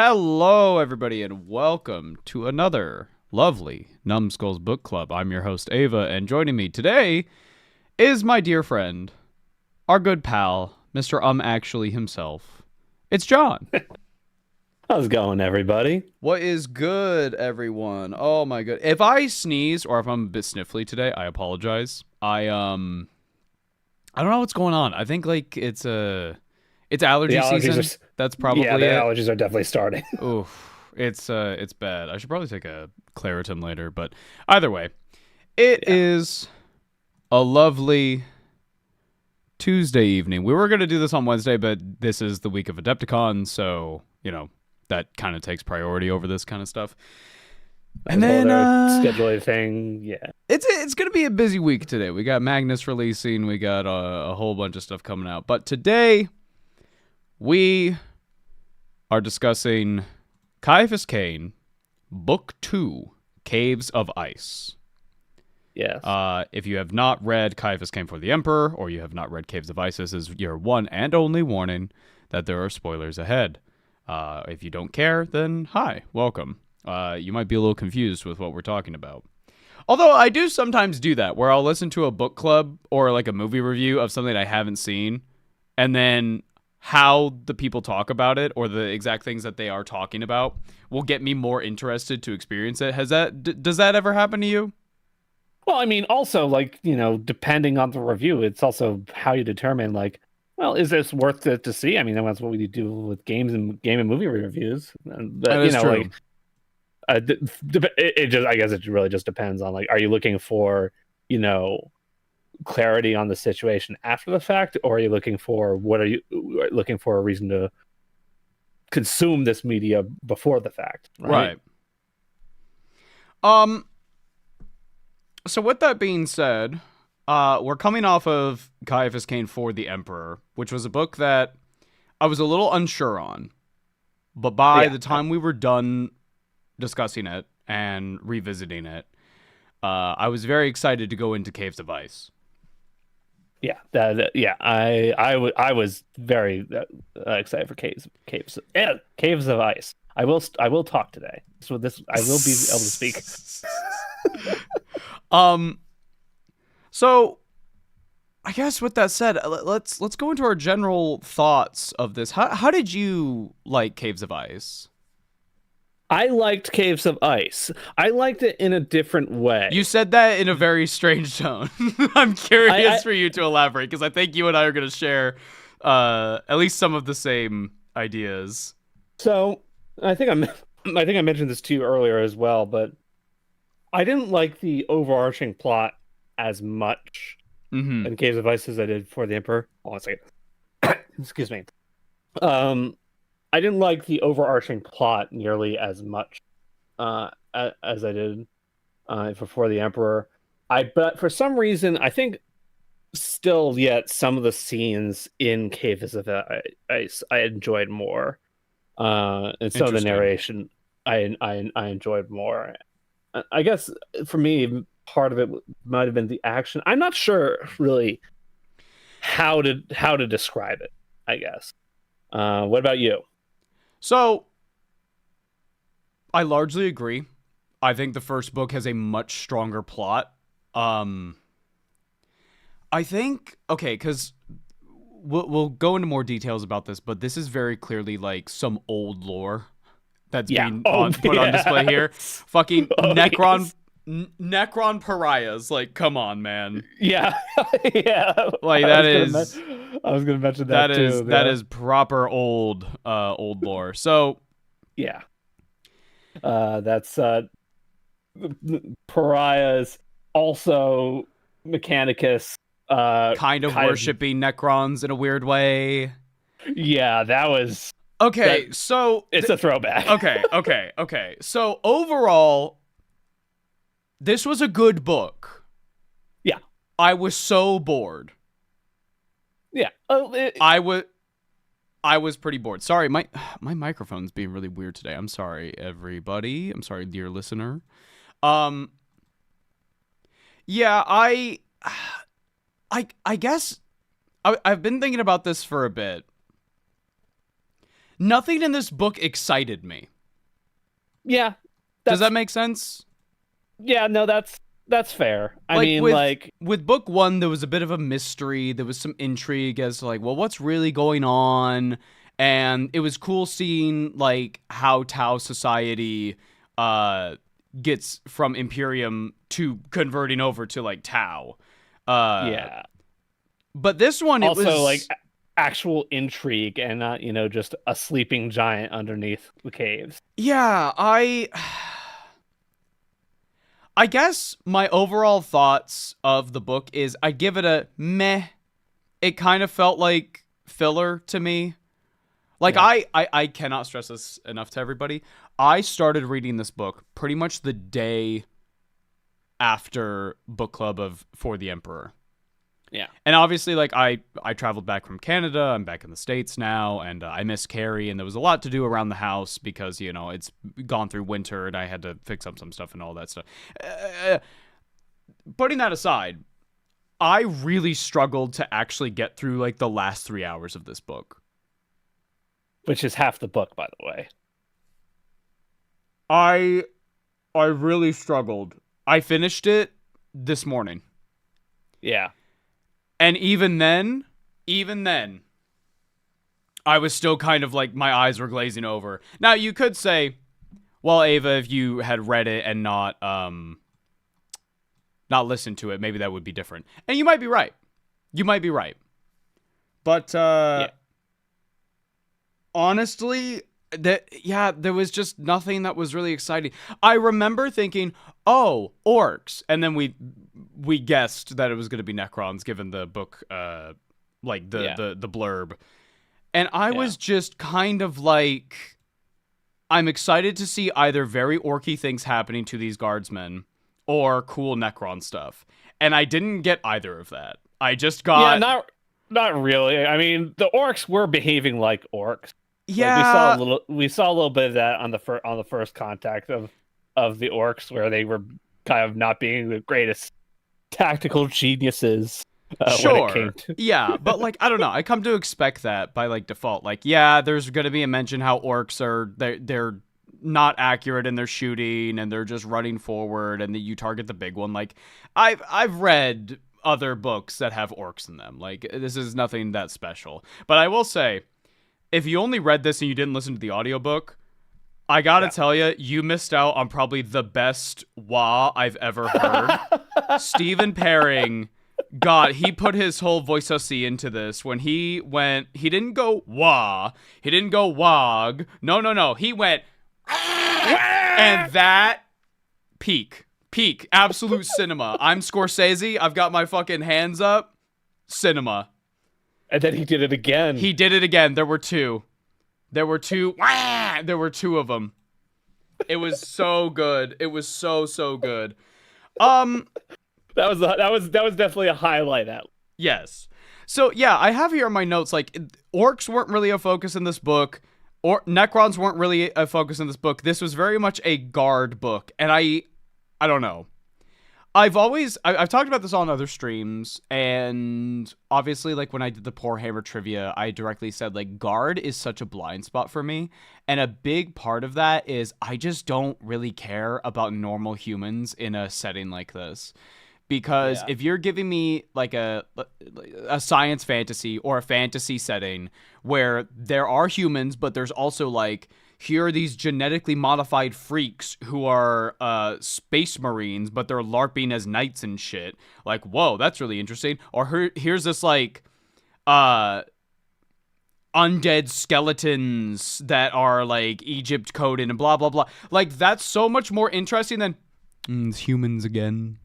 Hello, everybody, and welcome to another lovely Numbskulls book club. I'm your host, Ava, and joining me today is my dear friend, our good pal, Mr. Actually himself. It's John. How's it going, everybody? What is good, everyone? Oh my god! If I sneeze or if I'm a bit sniffly today, I apologize. I don't know what's going on. I think it's The allergy allergies season. are, That's yeah, probably the it. allergies are definitely starting. Oof, it's bad. I should probably take a Claritin later, but either way, it Yeah. is a lovely Tuesday evening. We were gonna do this on Wednesday, but this is the week of Adepticon, so that kind of takes priority over this kind of stuff. And As well, then their scheduling thing. Yeah. it's gonna be a busy week today. We got Magnus releasing, we got a whole bunch of stuff coming out, but today we are discussing Ciaphas Cain, Book 2, Caves of Ice. Yes. If you have not read Ciaphas Cain for the Emperor, or you have not read Caves of Ice, this is your one and only warning that there are spoilers ahead. If you don't care, then hi, welcome. You might be a little confused with what we're talking about. Although I do sometimes do that, where I'll listen to a book club or like a movie review of something I haven't seen, and then how the people talk about it or the exact things that they are talking about will get me more interested to experience it. Does that ever happen to you? Well, I mean, also, depending on the review, it's also how you determine, well, is this worth it to see? I mean, that's what we do with game and movie reviews. That But, is true. I guess it really just depends on, are you looking for, you know, clarity on the situation after the fact, or are you looking for a reason to consume this media before the fact, right? Right. Um so with that being said, we're coming off of Caiaphas Cain for the Emperor, which was a book that I was a little unsure on. But by Yeah, the time we were done discussing it and revisiting it, I was very excited to go into Caves of Ice. yeah. I was very excited for caves of ice. I will talk today, so this I will be able to speak. um so I guess with that said, let's go into our general thoughts of this. How did you like Caves of Ice? I liked Caves of Ice. I liked it in a different You way. said that in a very strange tone. I'm I curious for you to elaborate because I think you and I are going to share at least some of the same ideas. so I think I think I mentioned this to you earlier as well, but I didn't like the overarching plot as much Mm-hmm. in Caves of Ice as I did for the Emperor. Hold on a second. Excuse me. Um, I didn't like the overarching plot nearly as much as I did before the Emperor. But for some reason, I think still yet some of the scenes in Caves of Ice I enjoyed more, and some of the Interesting. narration I enjoyed more. I guess for me, part of it might have been the action. I'm not sure really how to describe it. I guess. What about you? So I largely agree. I think the first book has a much stronger plot. Um, I think okay, because we'll go into more details about this, but this is very clearly like some old lore that's Yeah. being Oh, put on display here. yes. Fucking Oh, yes. Necron pariahs. Like, come on, man. Yeah. Yeah. Like that is I was gonna mention that too. that Yeah. is proper old lore. So Yeah. That's pariahs. Also, Mechanicus. kind of Kind of. worshiping Necrons in a weird way. Yeah, that was that. Okay, so It's a throwback. okay. So overall, this was a good book. Yeah. I was so bored. Yeah. I was pretty bored. Sorry, my microphone's being really weird today. I'm sorry, everybody. I'm sorry, dear listener. Um, yeah, I guess I've been thinking about this for a bit. nothing in this book excited me. Yeah. Does that make sense? Yeah, no, that's fair. I Like mean, with book 1, there was a bit of a mystery. There was some intrigue as to like, well, what's really going on? And it was cool seeing like how Tau society gets from Imperium to converting over to like Tau. yeah. But this one, it Also, like was actual intrigue and not, just a sleeping giant underneath the caves. yeah. I guess my overall thoughts of the book is I give it a meh. It kind of felt like filler to me. Like Yeah. I cannot stress this enough to everybody. I started reading this book pretty much the day after book club of For the Emperor. Yeah. And obviously, like I traveled back from Canada. I'm back in the States now, and I miss Carrie. And there was a lot to do around the house because it's gone through winter, and I had to fix up some stuff and all that stuff. Putting that aside, I really struggled to actually get through like the last 3 hours of this book. Which is half the book, by the way. I really struggled. I finished it this morning. Yeah. And even then, I was still kind of like my eyes were glazing over. Now you could say, well, Ava, if you had read it and not listened to it, maybe that would be different. And you might be right. But Yeah. honestly, there was just nothing that was really exciting. I remember thinking, oh, orcs, and then we guessed that it was going to be Necrons given the book like the blurb. And I was just kind of like, I'm excited to see either very orky things happening to these guardsmen or cool Necron stuff. And I didn't get either of that. I just got not really. I mean, the orcs were behaving like orcs. Yeah, Like, we saw a little bit of that on the first contact of the orcs, where they were kind of not being the greatest tactical geniuses. When it came to yeah, but like I don't know, I come to expect that by like default. Like, yeah, there's gonna be a mention how orcs are they're not accurate in their shooting and they're just running forward, and then you target the big one. Like, I've read other books that have orcs in them. Like, this is nothing that special. But I will say, if you only read this and you didn't listen to the audiobook, I gotta tell you, you missed out on probably the best wah I've ever heard. Stephen Paring, God, he put his whole voice into this. When he didn't go wah, he didn't go wog. No, he went and that peak, absolute cinema. I'm Scorsese. Of got my fucking hands up. Cinema. And then he did it again. There were two. There were two of them. It was so good. It was so good. That was definitely a highlight. Yes. So yeah, I have here in my notes like orcs weren't really a focus in this book, or Necrons weren't really a focus in this book. This was very much a guard book, and I don't know. I've talked about this on other streams, and obviously, like, when I did the Poor Hammer trivia, I directly said, like, guard is such a blind spot for me, and a big part of that is I just don't really care about normal humans in a setting like this. Because if you're giving me, like, a science fantasy or a fantasy setting where there are humans, but there's also, like, here are these genetically modified freaks who are space marines, but they're LARPing as knights and shit. Like, whoa, that's really interesting. Or here's this, like, undead skeletons that are, like, Egypt coded and blah, blah, blah. Like, that's so much more interesting than it's humans again.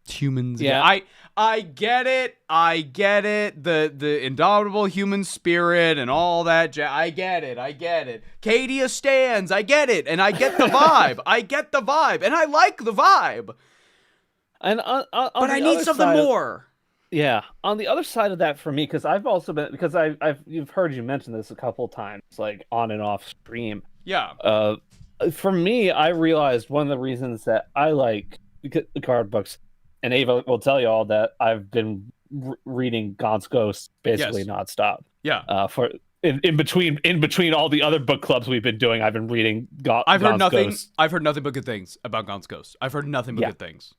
Yeah. I get it. The indomitable human spirit and all that. I get it. Cadia stands. I get it. And I get the vibe. And I like the vibe. And but I need something more. Yeah. On the other side of that for me, because I've also been, because you've heard you mention this a couple of times, like on and off stream. Yeah. For me, I realized one of the reasons that I like the card books, and Ava will tell you all that I've been reading Gaunt's Ghost basically nonstop. Yeah. in between all the other book clubs we've been doing, I've been reading I've heard Gaunt's nothing. Ghost. I've heard nothing but good things about Gaunt's Ghost. I've heard nothing but Yeah. good things.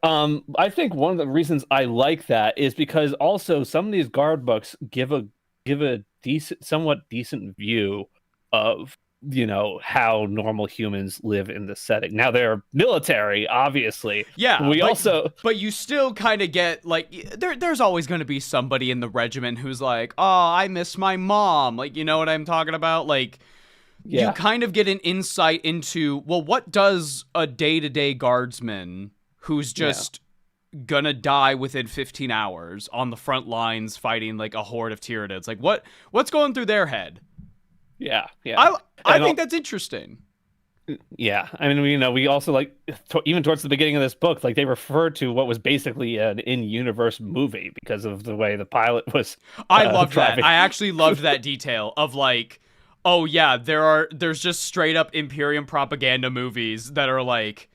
I think one of the reasons I like that is because also some of these guard books give a somewhat decent view of how normal humans live in this setting. Now they're military, obviously. Yeah, But you still kind of get like there's always going to be somebody in the regiment who's like, oh, I miss my mom. Like, you know what I'm talking about? Like, you kind of get an insight into, well, what does a day-to-day guardsman who's just gonna die within 15 hours on the front lines fighting like a horde of Tyranids, like what's going through their head? Yeah. I think that's interesting. Yeah, I mean, we also like even towards the beginning of this book, like they refer to what was basically an in-universe movie because of the way the pilot was. I loved driving. that. I actually loved that detail of like, oh yeah, there's just straight up Imperium propaganda movies that are like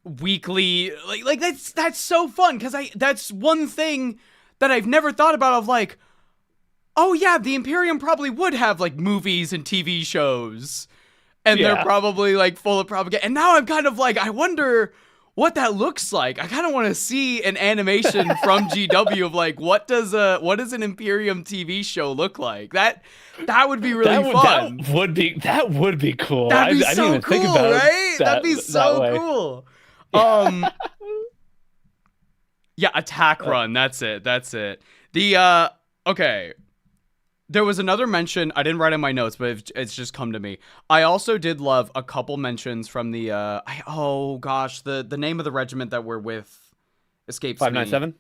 weekly, like that's so fun because that's one thing that I've never thought about of like, oh yeah, the Imperium probably would have like movies and TV shows, and they're probably like full of propaganda. And now I'm kind of like, I wonder what that looks like. I kind of want to see an animation from GW of like, what does an Imperium TV show look like? That would be really fun. That would be cool. That'd be I so didn't even cool, think about right? That'd be so cool. Yeah, Attack Run. That's it. The okay. There was another mention. I didn't write in my notes, but it's just come to me. I also did love a couple mentions from the the name of the regiment that we're with escapes 597.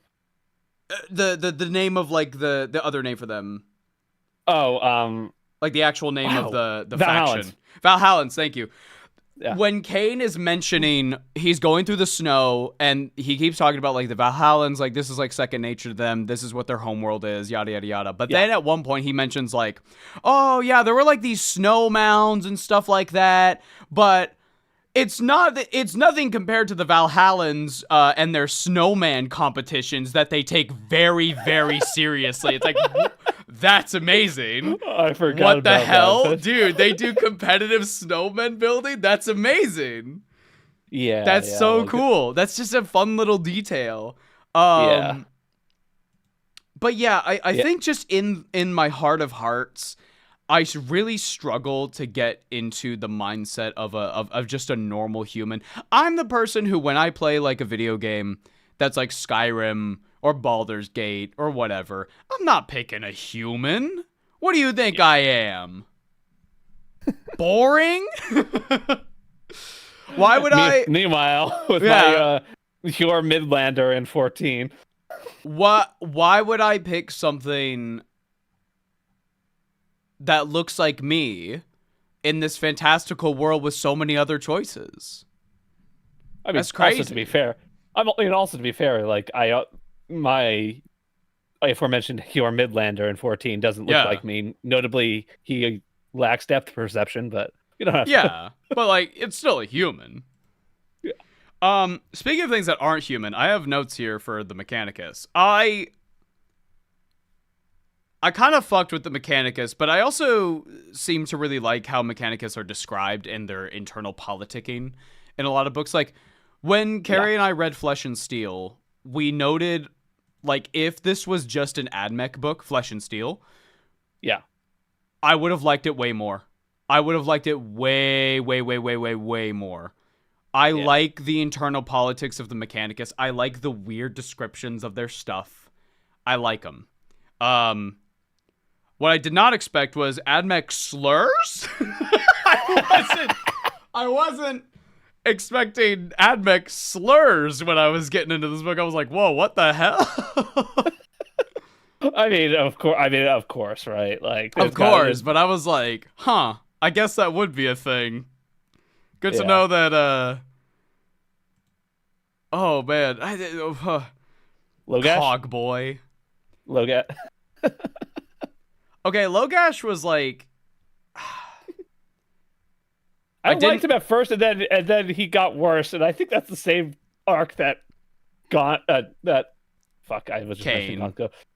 The name of like the other name for them. Like the actual name of the faction. Valhallans, thank you. Yeah. When Cain is mentioning he's going through the snow and he keeps talking about like the Valhallans, like this is like second nature to them. This is what their homeworld is, yada, yada, yada. But then at one point he mentions like, oh yeah, there were like these snow mounds and stuff like that. But it's nothing compared to the Valhallans and their snowman competitions that they take very, very seriously. It's like, that's amazing. I forgot. What the hell? That. Dude, they do competitive snowman building? That's amazing. Yeah. That's so cool. That's just a fun little detail. But yeah, I think just in my heart of hearts, I really struggle to get into the mindset of just a normal human. I'm the person who, when I play like a video game that's like Skyrim or Baldur's Gate or whatever, I'm not picking a human. What do you think I am? Boring? Why would I? Meanwhile, with my pure Midlander in 14. Why would I pick something that looks like me in this fantastical world with so many other choices? I mean, that's crazy. Also, to be fair, like my aforementioned pure Midlander in 14 doesn't look like me. Notably, he lacks depth perception, but you don't have to. But like it's still a human. Speaking of things that aren't human, I have notes here for the Mechanicus. I kind of fucked with the Mechanicus, but I also seem to really like how Mechanicus are described in their internal politicking in a lot of books. Like, when Carrie and I read Flesh and Steel, we noted, like, if this was just an AdMech book, Flesh and Steel, I would have liked it way more. I would have liked it way, way, way, way, way, way more. I like the internal politics of the Mechanicus. I like the weird descriptions of their stuff. I like them. What I did not expect was AdMech slurs. I wasn't expecting AdMech slurs when I was getting into this book. I was like, whoa, what the hell? I mean, of course, right? Like, of course, but I was like, huh, I guess that would be a thing. Good to know that, oh man. Logash? Cog boy. Logash. Okay, Logash was like, I liked him at first, and then he got worse, and I think that's the same arc that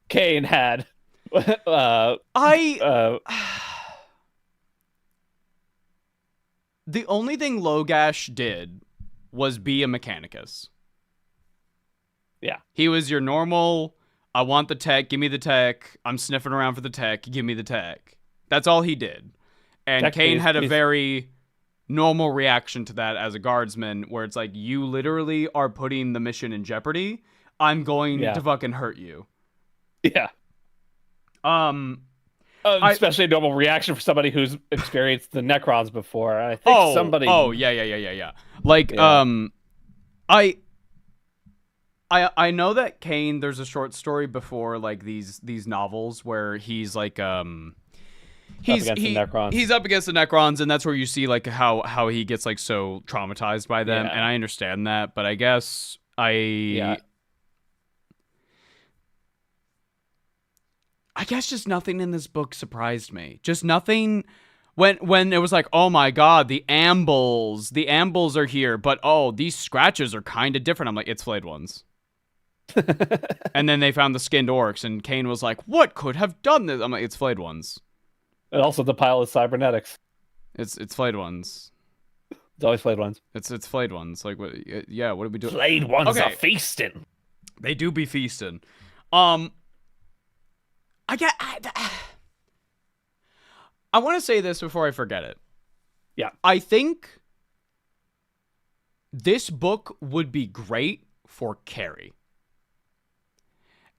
Cain had I uh, the only thing Logash did was be a Mechanicus. yeah. He was your normal, I want the tech, give me the tech. I'm sniffing around for the tech, give me the tech. That's all he did. And Cain had a very normal reaction to that as a guardsman, where it's like, you literally are putting the mission in jeopardy. I'm going to fucking hurt you. Yeah. Especially a normal reaction for somebody who's experienced the Necrons before. I think somebody. Oh, yeah. Like, I know that Cain, there's a short story before like these novels where he's like he's up against the Necrons, and that's where you see like how he gets like so traumatized by them, and I understand that, but I guess I guess just nothing in this book surprised me. Just nothing. When it was like, oh my god, the ambles are here, but oh, these scratches are kind of different. I'm like, it's flayed ones. And then they found the skinned orcs, and Cain was like, what could have done this? I'm like, it's flayed ones. And also the pile of cybernetics. It's flayed ones. It's always flayed ones. It's flayed ones. Like, what? Yeah, what did we do? Flayed ones are feasting. They do be feasting. I want to say this before I forget it. Yeah. I think this book would be great for Carrie.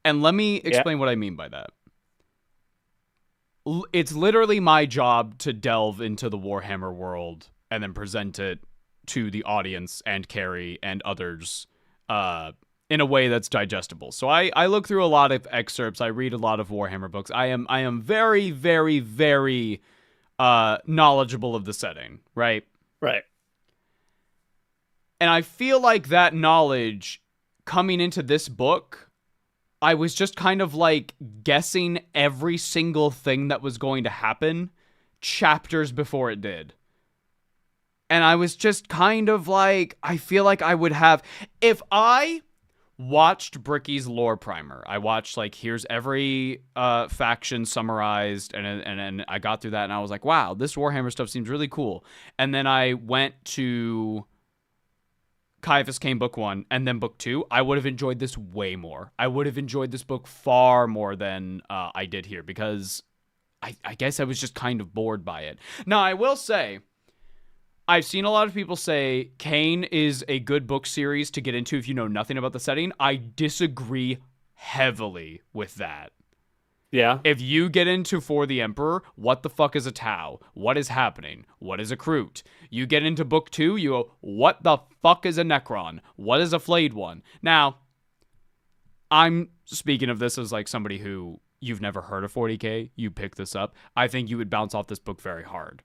And let me explain what I mean by that. It's literally my job to delve into the Warhammer world and then present it to the audience and Carrie and others in a way that's digestible. So I look through a lot of excerpts. I read a lot of Warhammer books. I am very, very, very knowledgeable of the setting, right? Right. And I feel like that knowledge coming into this book, I was just kind of like guessing every single thing that was going to happen chapters before it did. And I was just kind of like, I feel like I would have, if I watched Bricky's lore primer, I watched like, here's every faction summarized, and I got through that, and I was like, wow, this Warhammer stuff seems really cool. And then I went to Ciaphas Cain book 1 and then book 2, I would have enjoyed this way more. I would have enjoyed this book far more than I did here, because I guess I was just kind of bored by it. Now, I will say, I've seen a lot of people say Cain is a good book series to get into if you know nothing about the setting. I disagree heavily with that. Yeah. If you get into For the Emperor, what the fuck is a Tau? What is happening? What is a Kroot? You get into book 2, you go, what the fuck is a Necron? What is a flayed one? Now, I'm speaking of this as like somebody who, you've never heard of 40K, you pick this up. I think you would bounce off this book very hard.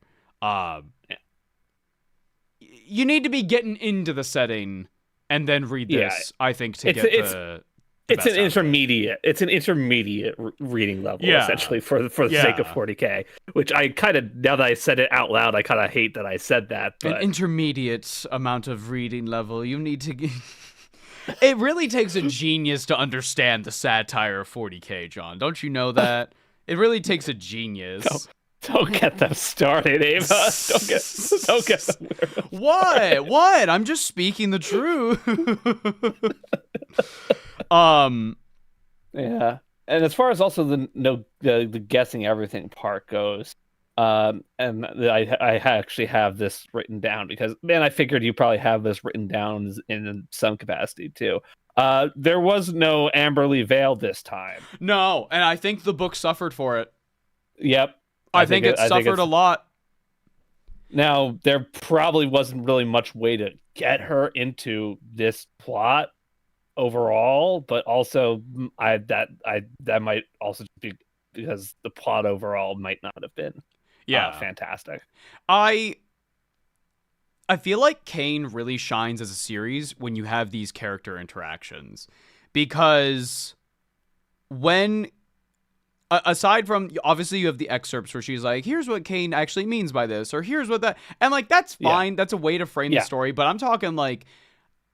You need to be getting into the setting and then read this, I think, to get the it's an intermediate. It's an intermediate reading level, essentially, for the sake of 40K. Which I kind of, now that I said it out loud, I kind of hate that I said that. But an intermediate amount of reading level. You need to. It really takes a genius to understand the satire of 40K, John. Don't you know that? It really takes a genius. Don't get them started, Ava. Don't get them. What? I'm just speaking the truth. Yeah. And as far as also the guessing everything part goes, and I actually have this written down because, man, I figured you probably have this written down in some capacity too. There was no Amberley Vale this time. No, and I think the book suffered for it. Yep. I think it suffered a lot. Now, there probably wasn't really much way to get her into this plot overall, but also that might also be because the plot overall might not have been fantastic. I feel like Cain really shines as a series when you have these character interactions, because when aside from, obviously, you have the excerpts where she's like, here's what Cain actually means by this, or here's what that, and like, that's fine. That's a way to frame the story. But I'm talking like,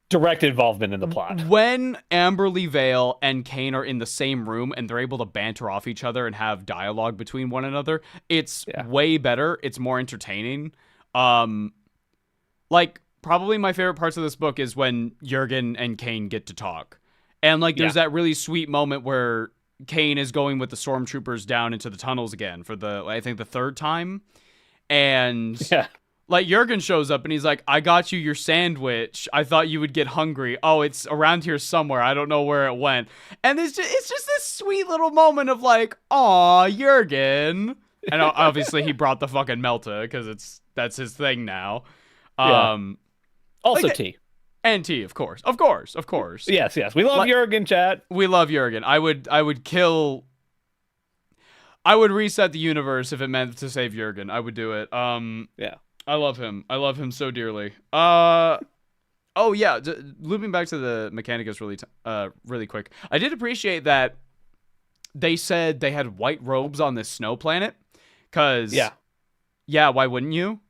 direct involvement in the plot. When Amberly Vale and Cain are in the same room and they're able to banter off each other and have dialogue between one another, it's way better. It's more entertaining. Like, probably my favorite parts of this book is when Jurgen and Cain get to talk. And, like, there's that really sweet moment where Cain is going with the stormtroopers down into the tunnels again for I think the third time. And... like, Jurgen shows up and he's like, I got you your sandwich. I thought you would get hungry. Oh, it's around here somewhere. I don't know where it went. And it's just this sweet little moment of like, aw, Jurgen. And obviously he brought the fucking Melta because that's his thing now. Also like, tea. And tea, of course. Of course. Of course. Yes. We love Jurgen, chat. We love Jurgen. I would reset the universe if it meant to save Jurgen. I would do it. I love him. I love him so dearly. Oh yeah, looping back to the Mechanicus really quick. I did appreciate that they said they had white robes on this snow planet. Cause why wouldn't you?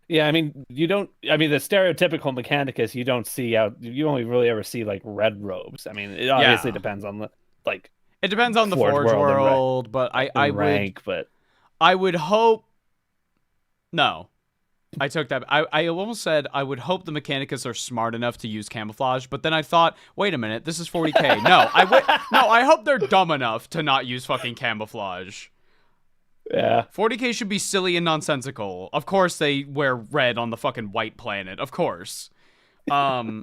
Yeah, I mean, the stereotypical Mechanicus, you don't see you only really ever see like red robes. I mean, it obviously depends on it depends on the Forge world, but I would hope. No. I took that. I almost said I would hope the Mechanicus are smart enough to use camouflage, but then I thought, wait a minute, this is 40K. No, I hope they're dumb enough to not use fucking camouflage. Yeah. 40K should be silly and nonsensical. Of course they wear red on the fucking white planet. Of course. What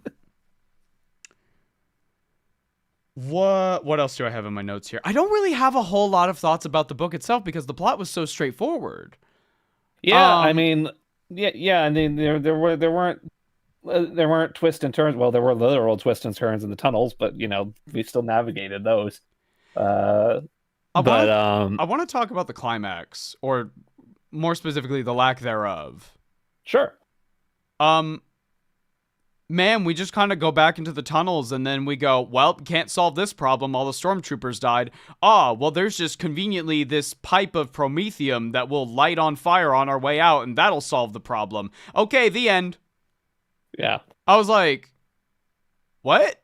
else do I have in my notes here? I don't really have a whole lot of thoughts about the book itself because the plot was so straightforward. Yeah, I mean, and then there weren't twists and turns. Well, there were literal twists and turns in the tunnels, but we still navigated those. I want to talk about the climax, or more specifically, the lack thereof. Sure. Man, we just kind of go back into the tunnels and then we go, well, can't solve this problem. All the stormtroopers died. Well, there's just conveniently this pipe of promethium that will light on fire on our way out and that'll solve the problem. Okay, the end. Yeah. I was like, what?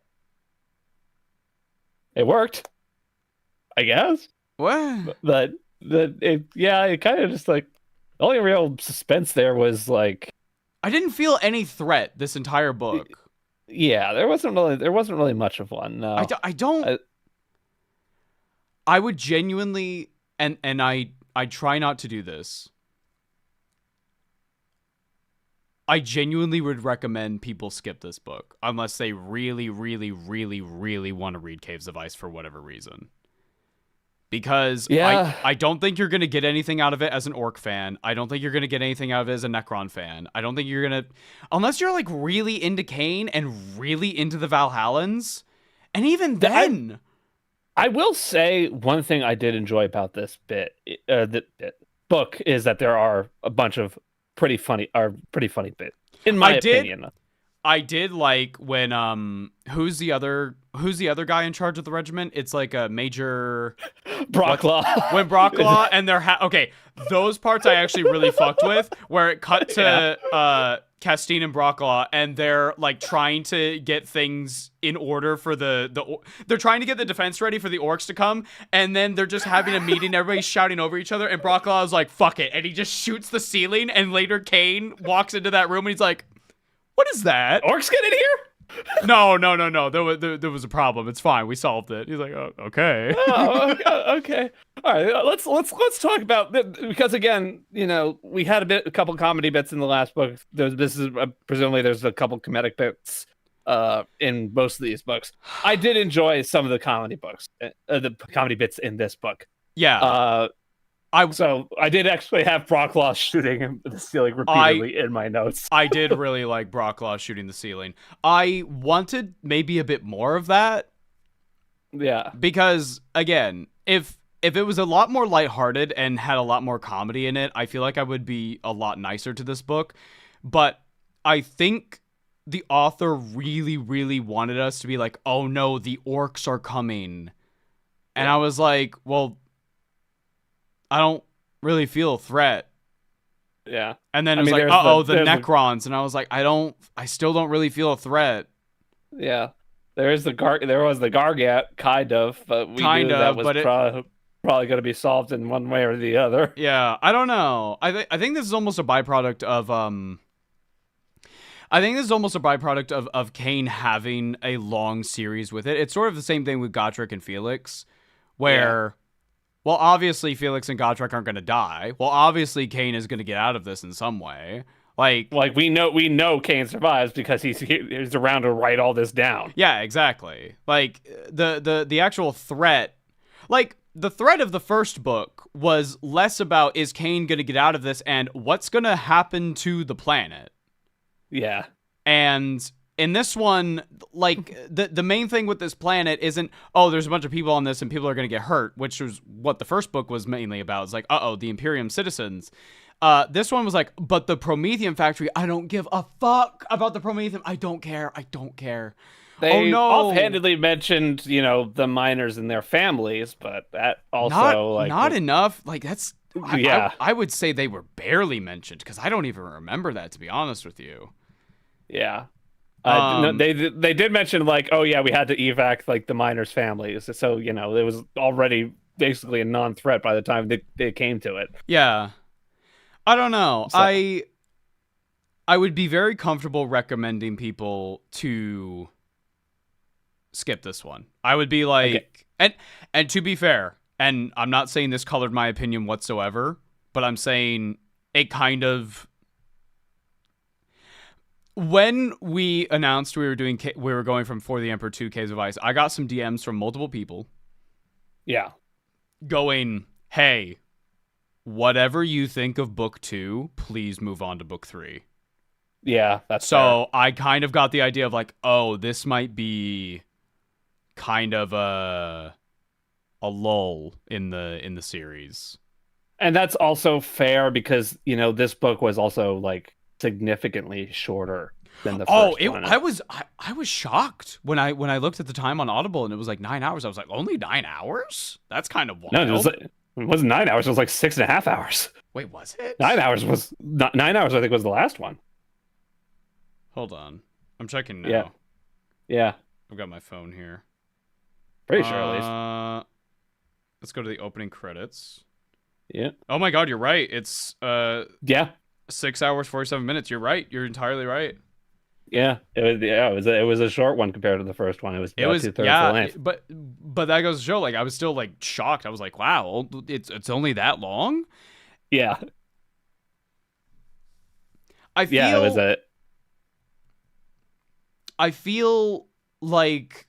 It worked, I guess. What? But it kind of just like, the only real suspense there was like, I didn't feel any threat this entire book. Yeah, there wasn't really much of one. No. I would genuinely, and I try not to do this. I genuinely would recommend people skip this book unless they really, really, really, really want to read Caves of Ice for whatever reason. Because I don't think you're going to get anything out of it as an Orc fan. I don't think you're going to get anything out of it as a Necron fan. I don't think you're going to... Unless you're, like, really into Cain and really into the Valhallans. And even then... I will say one thing I did enjoy about this book is that there are a bunch of pretty funny bits, in my opinion. I did like when who's the other guy in charge of the regiment? It's like a Major Brocklaw. When Brocklaw and they're okay, those parts I actually really fucked with, where it cut to Castine and Brocklaw and they're like trying to get things in order for they're trying to get the defense ready for the orcs to come, and then they're just having a meeting, everybody's shouting over each other, and Brocklaw is like, fuck it, and he just shoots the ceiling, and later Cain walks into that room and he's like, what is that? Orcs get in here? No. There was a problem. It's fine. We solved it. He's like, oh, okay. Okay. All right. Let's talk about because again, we had a couple comedy bits in the last book. Presumably there's a couple comedic bits in most of these books. I did enjoy some of the comedy bits in this book. Yeah. So I did actually have Brocklaw shooting the ceiling repeatedly in my notes. I did really like Brocklaw shooting the ceiling. I wanted maybe a bit more of that. Yeah. Because, again, if it was a lot more lighthearted and had a lot more comedy in it, I feel like I would be a lot nicer to this book. But I think the author really, really wanted us to be like, oh no, the orcs are coming. And I was like, well... I don't really feel a threat. Yeah. And then it was like, the Necrons. And I was like, I still don't really feel a threat. Yeah. There was the Gargat, kind of, but we Kind knew that of, was but it. probably going to be solved in one way or the other. Yeah, I don't know. I think this is almost a byproduct of I think this is almost a byproduct of Cain having a long series with it. It's sort of the same thing with Gotrek and Felix, Yeah. where, well, obviously Felix and Gotrek aren't going to die. Well, obviously Cain is going to get out of this in some way. Like, Like we know Cain survives because he's around to write all this down. yeah, exactly. Like the actual threat, like the threat of the first book was less about is Cain going to get out of this and what's going to happen to the planet. Yeah. And in this one, like the main thing with this planet isn't, oh, there's a bunch of people on this and people are going to get hurt, which was what the first book was mainly about. It's like, uh-oh, the Imperium citizens. This one was like, but the Prometheum factory, I don't give a fuck about the Prometheum. I don't care. I don't care. Oh They no. offhandedly mentioned, the miners and their families, but that also Not enough. Like that's yeah. I would say they were barely mentioned because I don't even remember that, to be honest with you. Yeah. No, they did mention like, oh yeah, we had to evac like the miners' families, so it was already basically a non-threat by the time they came to it. Yeah. I don't know. So, I would be very comfortable recommending people to skip this one. I would be like, okay. and to be fair, and I'm not saying this colored my opinion whatsoever, but I'm saying it kind of. When we announced we were going from For the Emperor to Caves of Ice, I got some DMs from multiple people. Yeah. Going, hey, whatever you think of book 2, please move on to book 3. Yeah, that's so fair. I kind of got the idea of like, oh, this might be kind of a lull in the series. And that's also fair because, this book was also like significantly shorter than the first one. I was shocked when I looked at the time on Audible and it was like 9 hours. I was like, only 9 hours? That's kind of wild. No, it wasn't 9 hours. It was like 6.5 hours. Wait, was it? 9 hours was 9 hours. I think was the last one. Hold on, I'm checking now. Yeah. I've got my phone here. Pretty sure at least. Let's go to the opening credits. Yeah. Oh my God, you're right. It's yeah. 6 hours 47 minutes. You're right. You're entirely right. Yeah, it was a short one compared to the first one. It was 2/3 the length. But that goes to show, like, I was still like shocked. I was like, wow, it's only that long. Yeah. I feel like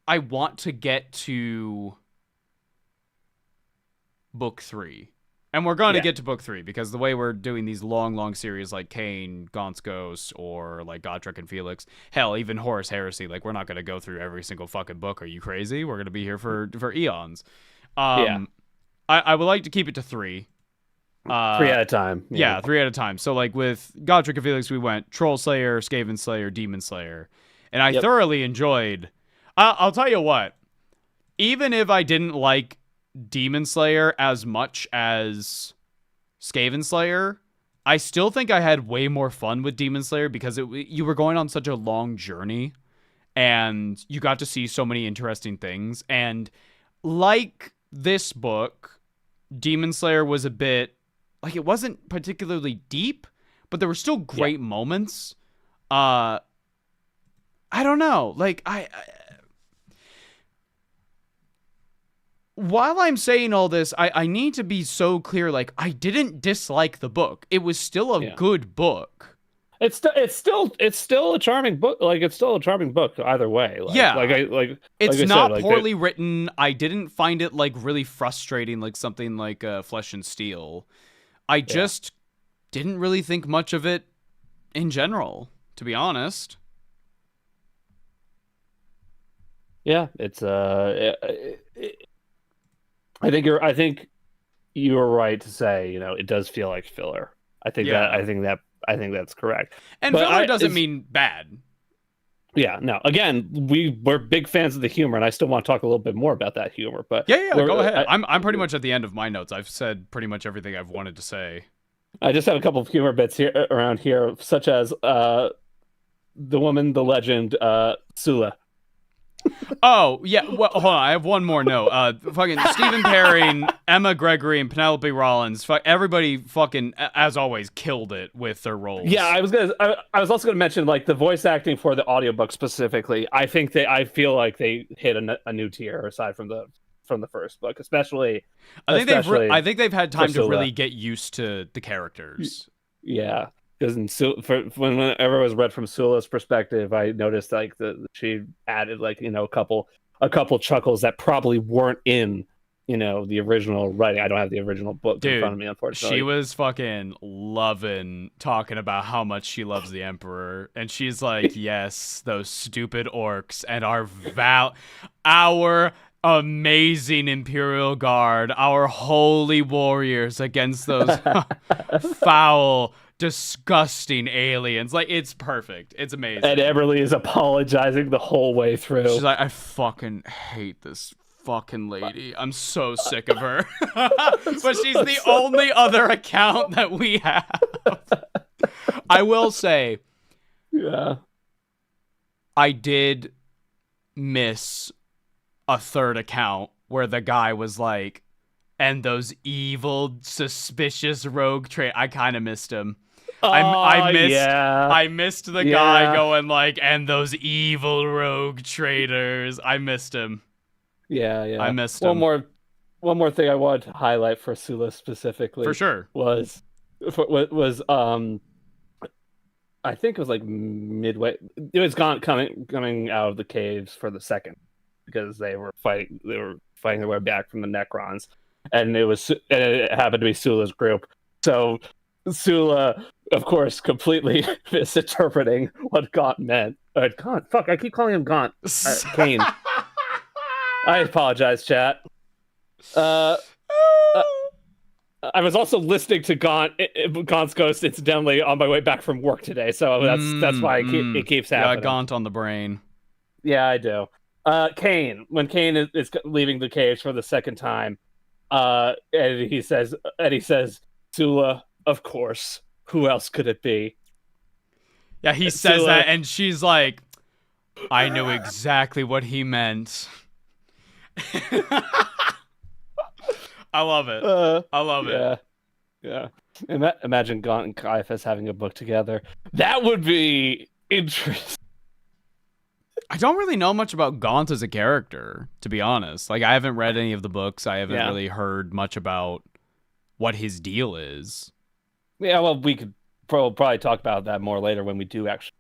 I want to get to book 3. And we're going to get to book 3 because the way we're doing these long series like Cain, Gaunt's Ghost, or like Gotrek and Felix, hell, even Horus Heresy, like we're not going to go through every single fucking book. Are you crazy? We're going to be here for eons. I would like to keep it to 3. 3 at a time. Yeah, 3 at a time. So like with Gotrek and Felix, we went Troll Slayer, Skaven Slayer, Demon Slayer. And I thoroughly enjoyed... I'll tell you what. Even if I didn't like Demon Slayer as much as Skaven Slayer, I still think I had way more fun with Demon Slayer because you were going on such a long journey and you got to see so many interesting things. And like this book, Demon Slayer was a bit like, it wasn't particularly deep, but there were still great moments. I don't know. Like while I'm saying all this, I need to be so clear. Like, I didn't dislike the book. It was still a good book. It's still a charming book. Like, it's still a charming book either way. Like, it's not poorly written. I didn't find it like really frustrating, like something like Flesh and Steel. I just didn't really think much of it in general, to be honest. Yeah, it's I think you're right to say, it does feel like filler. I think that's correct. And filler doesn't mean bad. Yeah, no. Again, we're big fans of the humor, and I still want to talk a little bit more about that humor. But go ahead. I'm pretty much at the end of my notes. I've said pretty much everything I've wanted to say. I just have a couple of humor bits here around here, such as the woman, the legend, Sula. Oh, yeah. Well, hold on. I have one more note. Fucking Stephen Perry, Emma Gregory, and Penelope Rollins. Everybody fucking, as always, killed it with their roles. Yeah, I was also gonna mention like the voice acting for the audiobook specifically. I feel like they hit a new tier aside from the first book, especially. I think they've had time to really get used to the characters. Yeah, because whenever it was read from Sula's perspective, I noticed like she added like a couple chuckles that probably weren't in the original writing. I don't have the original book in front of me, unfortunately. She was fucking loving talking about how much she loves the Emperor, and she's like, yes, those stupid orcs and our amazing Imperial Guard, our holy warriors against those foul, disgusting aliens. Like, it's perfect. It's amazing. And Everly is apologizing the whole way through. She's like, I fucking hate this fucking lady. I'm so sick of her. But she's the only other account that we have. I will say, yeah, I did miss a third account where the guy was like, and those evil, suspicious rogue I kind of missed him. I missed the guy going like, and those evil rogue traitors. I missed him. Yeah. I missed him. One more thing I wanted to highlight for Sula specifically, for sure, was I think it was like midway. It was coming out of the caves for the second, because they were fighting their way back from the Necrons, and it happened to be Sula's group. So Sula, of course, completely misinterpreting what Gaunt meant. Gaunt. Fuck, I keep calling him Gaunt. Cain. I apologize, chat. I was also listening to Gaunt's Ghost, incidentally, on my way back from work today, so that's why it keeps happening. Yeah, Gaunt on the brain. Yeah, I do. Cain, when Cain is leaving the cage for the second time, and he says, Sula, of course. Who else could it be? Yeah, he says Sula, that, and she's like, I knew exactly what he meant. I love it. I love it. Yeah. Imagine Gaunt and Ciaphas having a book together. That would be interesting. I don't really know much about Gaunt as a character, to be honest. Like, I haven't read any of the books. I haven't really heard much about what his deal is. Yeah, well, we could probably talk about that more later when we do actually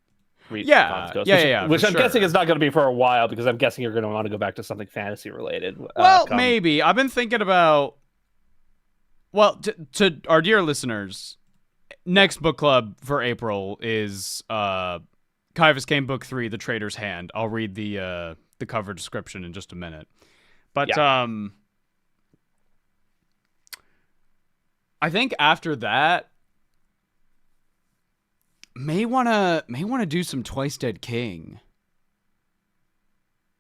read Gaunt's Ghost. Which I'm guessing is not going to be for a while, because I'm guessing you're going to want to go back to something fantasy related. Well, maybe. I've been thinking about... Well, to our dear listeners, next book club for April is Ciaphas Cain Book 3, The Traitor's Hand. I'll read the cover description in just a minute. But I think after that, may wanna do some Twice Dead King.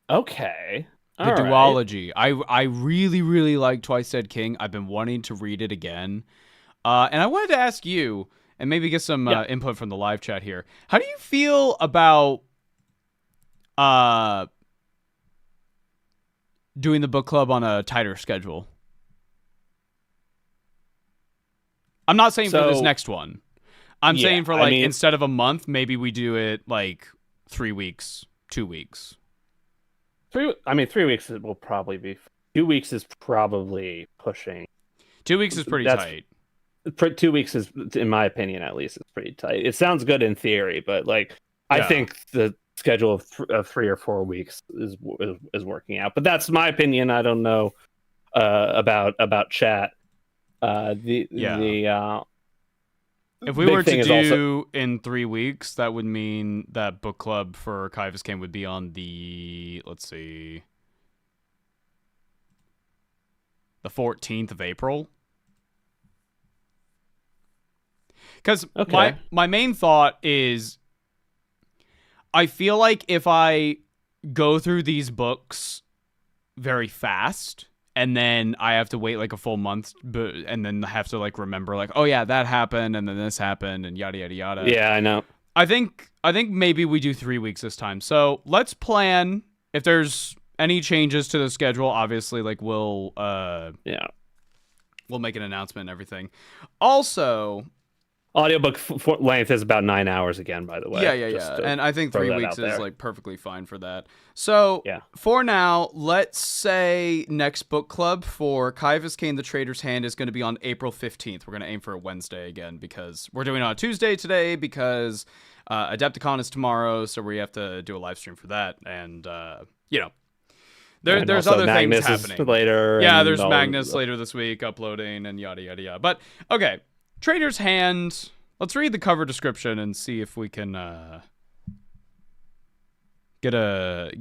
Okay. The duology. I really, really like Twice Dead King. I've been wanting to read it again. And I wanted to ask you, and maybe get some input from the live chat here. How do you feel about doing the book club on a tighter schedule? I'm not saying for this next one. I'm saying for instead of a month, maybe we do it like 3 weeks, 2 weeks. 3 weeks will probably be... 2 weeks is probably pushing. 2 weeks is pretty tight. 2 weeks is, in my opinion, at least, it's pretty tight. It sounds good in theory, but I think the schedule of 3 or 4 weeks is working out. But that's my opinion. I don't know about chat. If we were to do in 3 weeks, that would mean that book club for Ciaphas Cain would be on the, let's see, the 14th of April. Because my main thought is, I feel like if I go through these books very fast, and then I have to wait like a full month, and then have to like remember like, oh yeah, that happened, and then this happened, and yada yada yada. Yeah, I know. I think maybe we do 3 weeks this time. So let's plan. If there's any changes to the schedule, obviously, like we'll make an announcement and everything. Also, audiobook length is about 9 hours again, by the way. Yeah. And I think 3 weeks is like perfectly fine for that. So for now, let's say next book club for Ciaphas, Cain, the Traitor's Hand is going to be on April 15th. We're going to aim for a Wednesday again because we're doing it on a Tuesday today because Adepticon is tomorrow, so we have to do a live stream for that. And, there's other things happening later. Yeah, there's Magnus later this week uploading and yada, yada, yada. But, okay. Traitor's Hand. Let's read the cover description and see if we can get a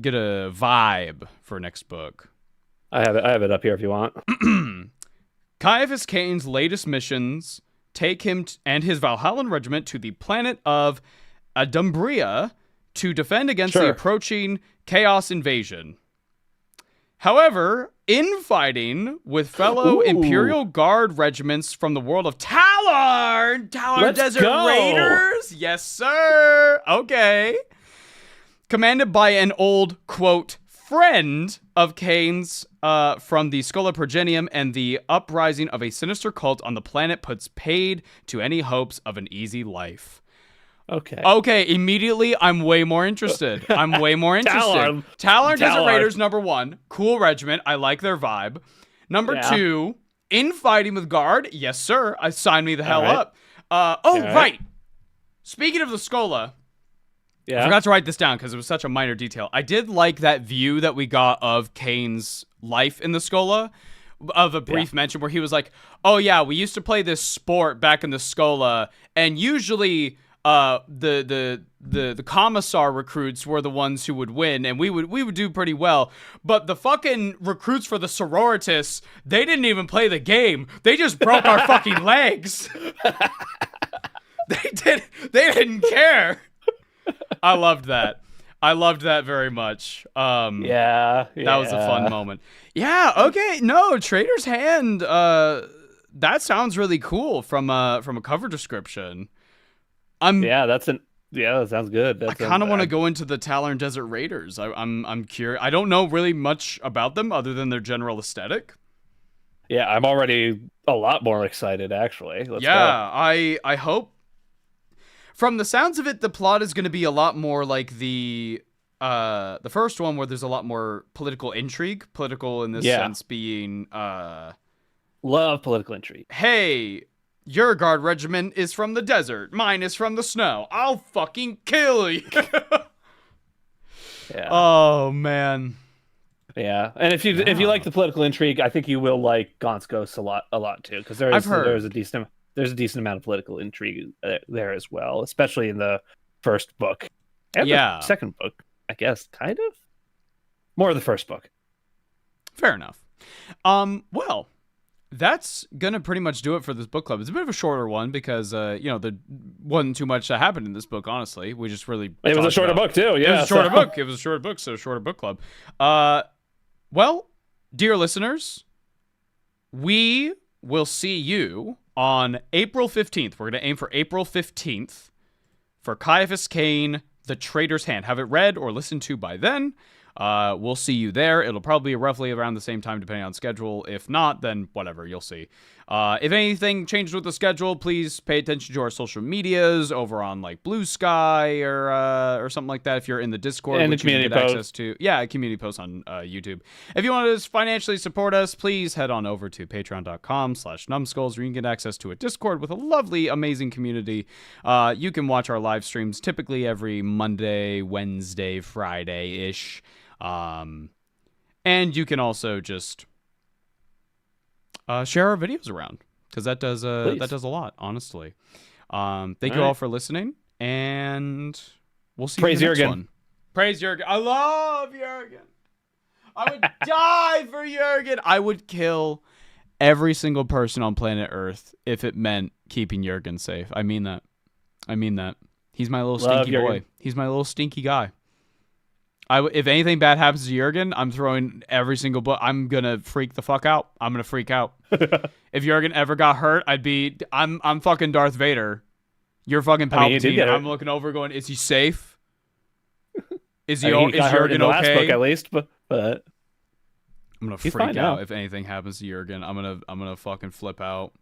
vibe for next book. I have it up here if you want. Ciaphas Cain's latest missions take him and his Valhallan regiment to the planet of Adumbria to defend against the approaching Chaos invasion. However, infighting with fellow Imperial Guard regiments from the world of Talar Desert Raiders? Yes, sir. Okay. Commanded by an old, quote, friend of Cain's from the Schola Progenium, and the uprising of a sinister cult on the planet puts paid to any hopes of an easy life. Okay, immediately, I'm way more interested. Talar Desert Raiders, number 1. Cool regiment. I like their vibe. Number 2, infighting with Guard. Yes, sir. Sign me the hell up. Right. Speaking of the Schola, I forgot to write this down because it was such a minor detail. I did like that view that we got of Cain's life in the Schola, of a brief mention where he was like, oh, yeah, we used to play this sport back in the Schola, and usually... the commissar recruits were the ones who would win, and we would do pretty well. But the fucking recruits for the sororitas, they didn't even play the game. They just broke our fucking legs. They didn't care. I loved that. I loved that very much. That was a fun moment. Yeah. Okay. No, Traitor's Hand. That sounds really cool from a cover description. that sounds good. I kind of want to go into the Talar Desert Raiders. I'm curious. I don't know really much about them other than their general aesthetic. Yeah, I'm already a lot more excited, actually. Let's go. I hope. From the sounds of it, the plot is going to be a lot more like the first one, where there's a lot more political intrigue. Political in this sense being love political intrigue. Hey, your Guard regiment is from the desert. Mine is from the snow. I'll fucking kill you. Oh, man. Yeah, and if you like the political intrigue, I think you will like Gaunt's Ghosts a lot too, because there's a decent amount of political intrigue there as well, especially in the first book and the second book, I guess, kind of more of the first book. Fair enough. Well, that's gonna pretty much do it for this book club. It's a bit of a shorter one because there wasn't too much that happened in this book. Honestly, we just really it was a shorter book too. Yeah, it was a shorter book. It was a shorter book, so a shorter book club. Well, dear listeners, we will see you on April 15th. We're gonna aim for April 15th for Ciaphas Cain, the Traitor's Hand. Have it read or listened to by then. We'll see you there. It'll probably be roughly around the same time, depending on schedule. If not, then whatever, you'll see. If anything changes with the schedule, please pay attention to our social medias over on like Blue Sky or something like that. If you're in the Discord, and which the community you can get access to, community posts on YouTube. If you want to financially support us, please head on over to patreon.com/Numbskulls, where you can get access to a Discord with a lovely, amazing community. You can watch our live streams typically every Monday, Wednesday, Friday-ish. And you can also just share our videos around, because that does a lot, honestly. Thank you all for listening, and we'll see you in the next one. Praise Jurgen. I love Jurgen. I would die for Jurgen. I would kill every single person on planet Earth if it meant keeping Jurgen safe. I mean that. He's my little stinky boy. He's my little stinky guy. If anything bad happens to Jurgen, I'm throwing every single book. I'm gonna freak the fuck out. I'm gonna freak out. If Jurgen ever got hurt, I'm fucking Darth Vader, You're fucking I mean, he did Palpatine. get I'm hurt. looking over, going, "Is he safe? Is I he? mean, he Is got hurt in Jurgen the last book okay?" at least, but I'm gonna he's freak fine out now. if anything happens to Jurgen. I'm gonna fucking flip out.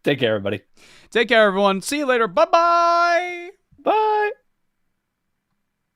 Take care, everybody. Take care, everyone. See you later. Bye bye.